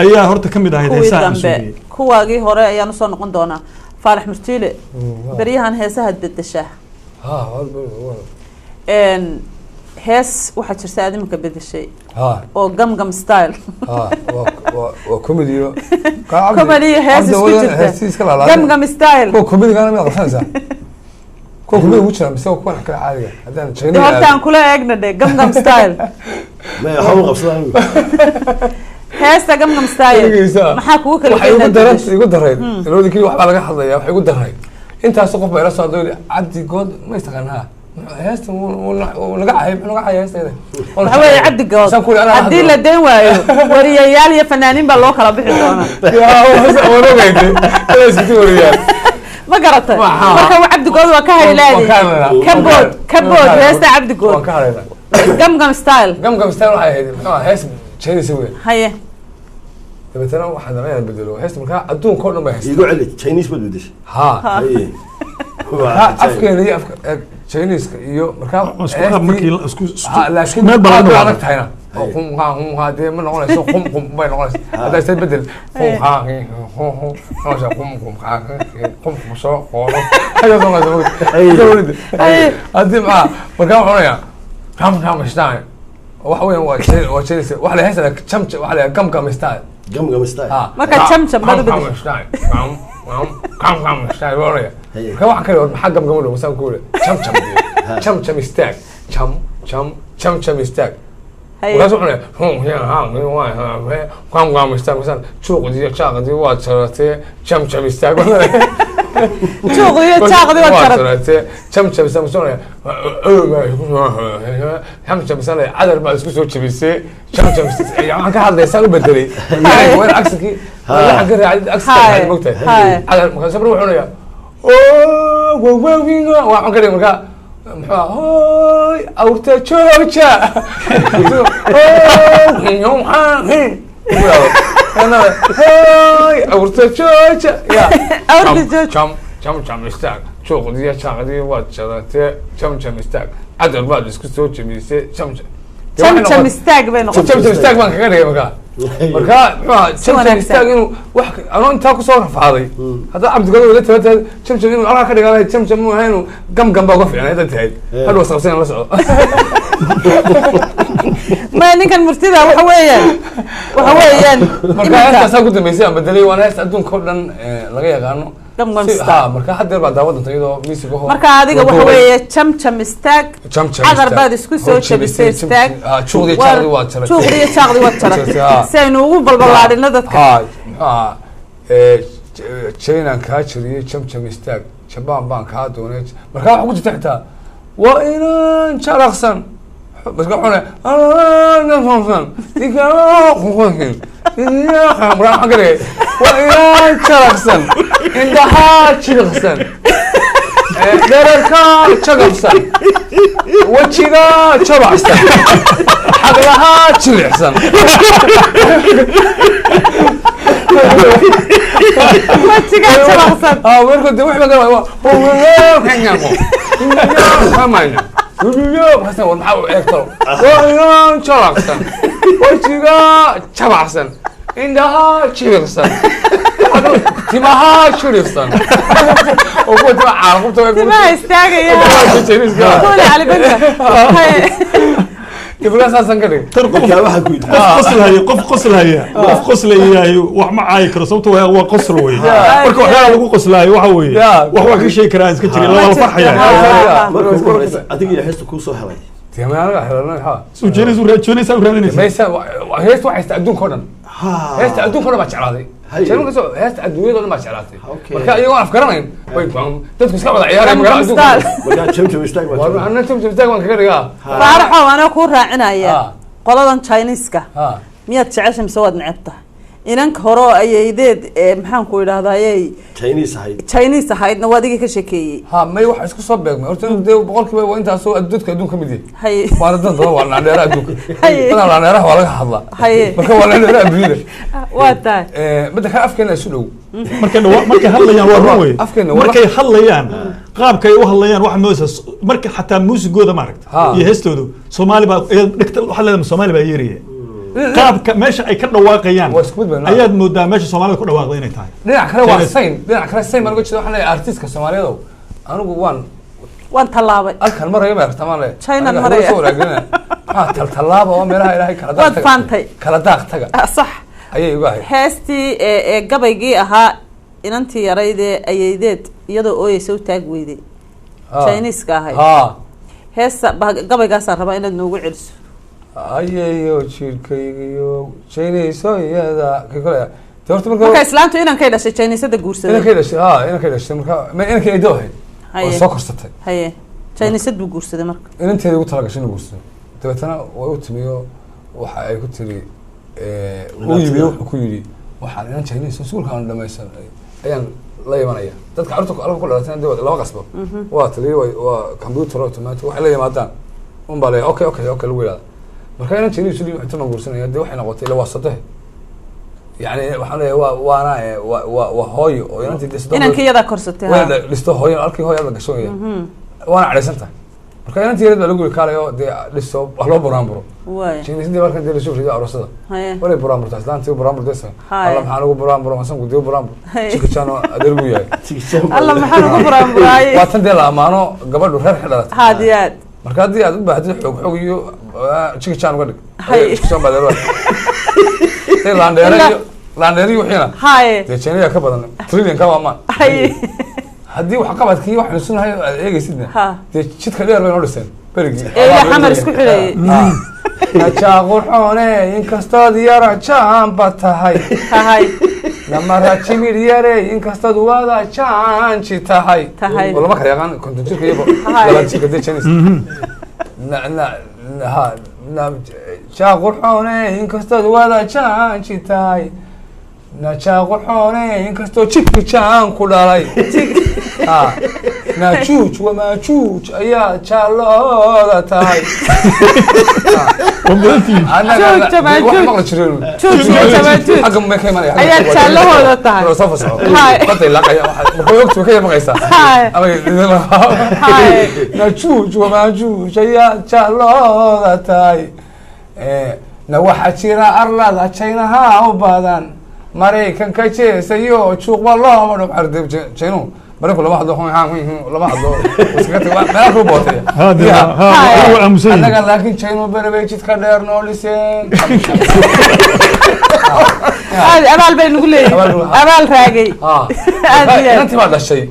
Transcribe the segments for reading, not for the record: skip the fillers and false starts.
ayaa horta kamid ahayd heesaha dambe kuwaagii hore ayaan soo noqon doonaa Faarax Murtiile bariyahan heesaha bedesha hees waxa jirta adimka bedeshay oo gamgam style waa comedy hees isku jirta gamgam style comedy kana ma qafanaysa كوكب وجهه مسوي كون حكى عادي هذا تشيني hortaan kula eegna de gamgam style ma xaw qabsadaan heesta gamgam style maxaa kugu kala waxay igu daray loodi kii wax baa laga hadlaya waxay igu daray intaas qof bay la soo dooday cabdi good ma istaqaanaa heesta laga caayay heesta waxa way cabdi good hadii la deen waayo wariyayaal iyo fanaaniin baa loo kala bixi doonaa yaa wariyaal ما قرأت ما عبد جود وكهيلادي كبود هسه عبد جود قم ستايل هاي هيس تشيني سوي هي مثلا واحد ما يبدلوا هيس مركا ادون كل ما هيس يقول عليك تشينيس بدش ها اي افكار تشينيس يو مركا اسكو مركي اسكو لكن ما بعرفت هنا هم هذا من نقول سو قم ما نقول هذا يستبدل هم سو هذا ما اي هذه ما مركا وحنا كم ستايل وحوي وشيء وحده هسه كم وحده كم ستايل قم ستايل ما كان كم كم ستايل كم ستايل ورايا كم كان حق قم له مثلا كوله كم ستايل كم ستايل وكذا وحنا هم يا كم ستايل مثلا شو قدي شاقدي واتشرته كم ستايل شو قدي شاقدي واتشرته كم ستايل كم ستايل عدد ما اسكو سو تشبيسي كم يعني هذا يسال بدري يعني وين عكسك لا حق عكسك هاي موقته على ما صبر وحنا يا اوه وين وعن كده مركا هاي اورتا تشوچا اوه يوم انا هاي اورتا تشوچا يا اورتا كم استاك شو قضيه شاقدي واتشرته كم استاك عدد بعد اسكو سو تشبيسي كم استاك بين كم استاك بان كغير مركا كم استاك انه wax aan inta ku soo rafaaday hada abdi gado la tabata كم inuu ala ka dhigay كم ma hayno gam baa uga fiicnay dad tahay hal wasaqsan la socdo ma ninkan murtida waxa weeyaan marka inta soo gudmeysay aan bedelay waan heesta adduunka dhan laga yaqaano gamgam style marka hadda baa daawada tayado miisiga hoo marka adiga waxa weeye cham stack agar baad isku soo jabisay stack chuqdi waa tara saynu ugu balbalaadina dadka China ka jiriyay cham stack Japan baan ka doonay marka waxa ku jirta xitaa waa inaan jaraqsan bas waxuna nafsan diga qoqoyn ya xamra xagare waa inaan jaraqsan indaha jaraqsan دركا شغبسن وجهها شبعسن حقلها شلعسن وجهها شبعسن ورقد وحنا قالوا كانوا كمان يوم حسن ونحاول اكثر وين شرقسن وجهها شبعسن عندها شلعسن تماها شرقسن وقلت له عارف ما استاجي قولي على بنتك يبغى اساسا كده ترقب واحد كويد قصل هي wax ma caay karo sababtoo waa qosl weey marka waxa lagu qoslaayo waxa weey wax ka sheekay karaan iska jiray la farxaya adiga iyo heestu ku soo helay timaana helana ha soo jeelis raadinaysa maysa heestu waxay adduunka dhan heestu adduunka dhan ba jeclaaday شنو قصو هست أدوية ولا ما شعراتي مركا يوم أفكارين وين تدخل سكابة عيارة مركا شمشم اشتاق أنا شمشم اشتاق وأنا كذا فارحة وأنا كورها عناية قلادن تشاينيسكا مية تعيش مسود نعبته إنك هراء أيديد محن كوي هذا أي تشاينيس هاي نوادي كشكي ها ما يوحش اسكو صبغ ما قلت له بقول كبا وانت سو ادودك ادون كميدي هي واردن دو ولا نيرا ادوك انا لا نيرا ولا حدلا هي marka wala nيرا biile waata badaka afkeena isu dhow markay hadlayaan waa ruway markay hadlayaan qaabkay u hadlayaan wax moosas marka xataa muusigooda ma aragta iyo heestoodu Soomaali baa dhigta waxa la Soomaali baa yeeriye qaabka meesha ay ka dhawaaqayaan ayaad moodaa meesha Soomaalida ku dhawaaqday inay tahay dhinac kale waa sayn dhinac kale sayn marka jiro waxaan leeyahay artistka Soomaaliyeed anigu waan talaabay alkan maray ma aragtaa le China maray talaaba oo meelaha Ilaahay kala daaq taga sax ayay uga ahayd heestii gabaygii ahaa inantii yarayde ayaydeed iyadoo ooyaysa u taag weyday Chinese ka ahay heesa gabaygaas raba inaad noogu celiso ayeeyo jirkaygiyo Chinese iyada kale horta marka islaantu inaan ka dhashay Chinese-da guursaday inaan ka dhashay marka inaan ka idoohay oo soo korsatay haye Chinese-du guursaday marka inanteeda ugu talagashay inuu guursado dabeetana way u timiyo waxa ay ku tiri uu yimi wuxuu ku yiri waxaan inaan Chinese suulkaan dhamaysan ayaan la yimaanaya dadka carruurta ku dhalatay dawada laba qasbo waa taliye waa computer automatic waxa la yimaadaan bale okay lagu yiraahdo marka inaan Chinese u inta ma guursanaya waxay noqotay la wasatay يعني waxaan waa hooyo oo inantii dhisto inankiyada korsatay waa dhisto hooyo halkii hooyo la gashoonaya waana caleysanta marka inantii yarada lagu kaalayo de dhisto wax loo buraanburo Chinese marka de soo rido arosada wala buraanburta islaantii buraanburtaysa Allah maxaa lagu buraanburo masan ku diyo buraanbur chikachano adeergu yahay Allah maxaa lagu buraanburay waa tan de la amaano gabadhu reer xidhalatay haadiyaad marka hadii aad u baahdid xoog iyo chikachano ka dhig chikachano badalo laandheeri wixina de China ka badan trillion ka waa hadii wax qabadkii wax nusunahay eegaysidna de jidka dheer bay noo dhiseen berigi xamar isku xilay qurxoone in kastood yara jaamba tahay lama raajimir yare in kastood wada jaanji tahay walama kala yaqaan konton jirka iyo laba jirka de Chinese qurxoone in kastood wada jaanji tahay qurxoone in kastoo jidka jaan ku dhalay ناجوج وماجوج يا جالودا تاي أنا ما قلت جوج وماجوج حق ما كمان يا جالودا تاي لو صف صعود قطع لا يا واحد مخيوك وكيف ما قيسا ناجوج وماجوج يا جالودا تاي نوحة شيرا أرلا تشينها وبادان مريكان كجيسيو تشوق والله ما نبعرف جينو مريكو لما حدو لما حدو وسكتي ما أكو بوتي هو أمسي أنا قال لكن جينو بربيجت كدير نوليسين أبال بين نقول لي أبال راجي أنت ما هذا الشيء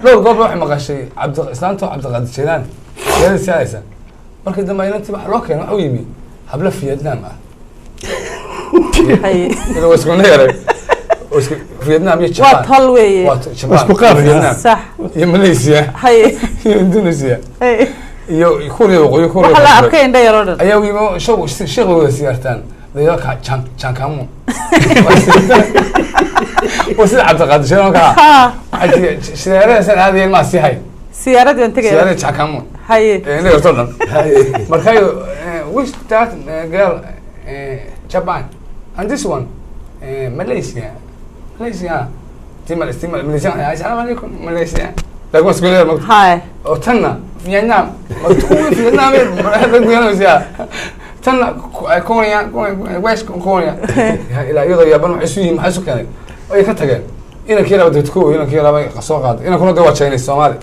لو قبل واحد ما قال شيء عبد الإسلام تو عبد القادر الشيلاني هذا السياسة مركز لما ينتبه حلوك أنا عويمي حبله في فيتنام إذا وسكون هيرة فيتنام يتشبه وطلوي وسكوكار فيتنام صح يا ماليزيا هاي يا إندونيسيا يكون يكون وحلا أركين ده يرون أيوة يمو شو شغل سيارتان ذي كان كامو وسيد عبد القادر شنو كان سيارة سنة هذه الماسي هاي سيارة دي أنت كده سيارة كامو هاي إيه نقدر مركايو which that girl Japan and this one Malaysia Malaysia السلام عليكم ماليزيا لكن مسؤولية هاي وتنا فيتنام تكون فيتنام ماليزيا تنا كوريا ويست كوريا إلى يضرب يابان وحسوي محسوك يعني أي كتجن إنا كيرا بدي تكون إنا كيرا بقى قصوا قاد إنا كنا دوات شيني الصومالي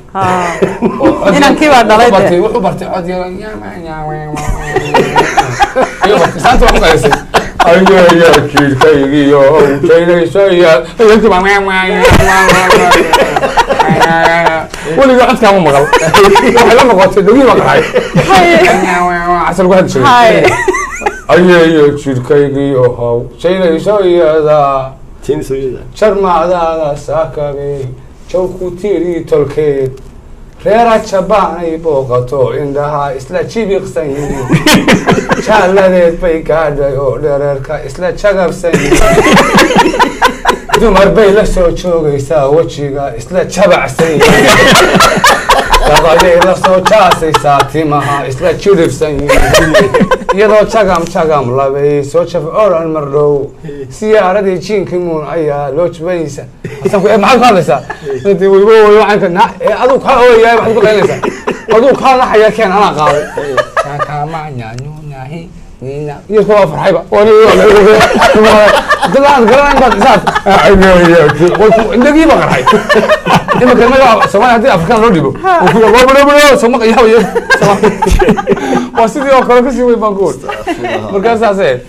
إنا كيرا دلائل وحبرتي عادي يا يوم سانتو قايسي أيوة يا كيري يو شيني شيء أنت ما ولي واحد كمان مغل واحد لما قلت دوي مقعد عسل واحد شيء أيوة كيري يو شيني شيء هذا شرما هذا ساكبي شوكو تيري تلكيت reera Japan ay booqato indhaha isla jibiqsan jaaladeed bay gaadhay oo dhereerka isla jagabsan dumar bay la soo joogaysaa wajiga isla jabacsan dabadee la soo jaasaysaa timaha isla judibsan iyadoo jagam labay soo jaf oran mardhow siyaaradii jiinkimuun ayaa loo jibaysa maxaad ku hadlaysaa intii weybo waxaan aduu kaa ooyahay waxaad ku qaynaysaa aduu kaa naxaya keen anaa qaaday kama nyaanyu nyahi nina يدخل فرحيبه طلع قران بعد ذات عندك يبقى قرحي إما كان ما سواء هذه أفكار لوديبو وفي الله سمك يهوي واسيدي أكره كسي ويبانقول مركز أسد